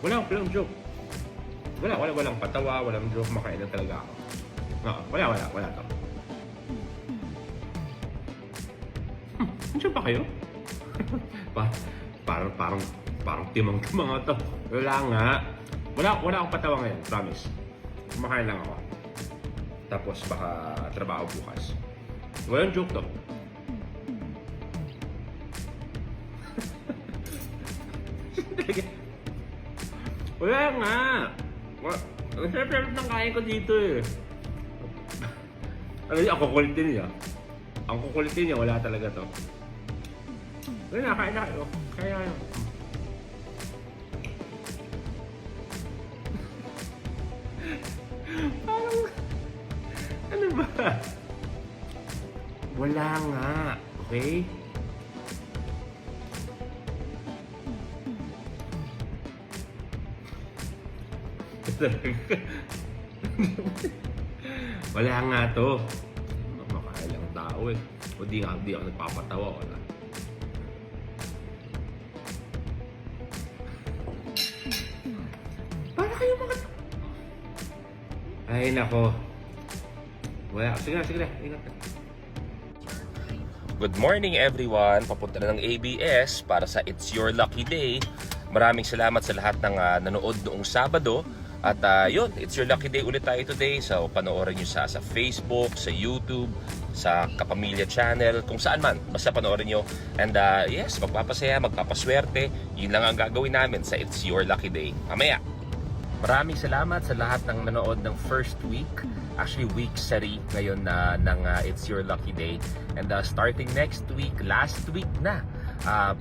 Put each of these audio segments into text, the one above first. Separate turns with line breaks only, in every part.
Walang joke. Walang patawa, walang joke. Makain lang talaga ako. Wala to. Andiyan pa kayo? parang timang-timang to. Wala nga. Wala akong patawa ngayon, promise. Kumakain lang ako. Tapos baka trabaho bukas. Walang joke to. Wala nga. Ang sarap ng kain ko dito eh. Ang kukulitin niya. Ang kukulitin niya, wala talaga to. Wala na, kain na kayo. Kaya yun. Parang, ano ba? Wala nga. Okay? Wala nga to. Makailang tao eh. O di ako nagpapatawa. Wala. Para kayo Ay nako. Wala. Sige na. Ingat.
Good morning everyone! Papunta na ng ABS para sa It's Your Lucky Day. Maraming salamat sa lahat ng nanood noong Sabado. At yun, It's Your Lucky Day ulit tayo today. So panoorin nyo sa Facebook, sa YouTube, sa Kapamilya Channel, kung saan man. Basta panoorin nyo. And yes, magpapasaya, magpapaswerte. Yun lang ang gagawin namin sa It's Your Lucky Day. Mamaya! Maraming salamat sa lahat ng nanood ng first week. Actually, week 3 ngayon ng It's Your Lucky Day. And starting next week, last week na,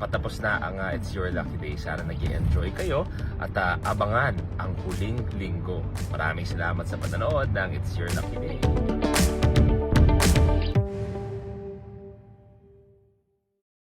patapos na ang It's Your Lucky Day. Sana nag-i-enjoy kayo at abangan ang huling linggo. Maraming salamat sa panonood ng It's Your Lucky Day.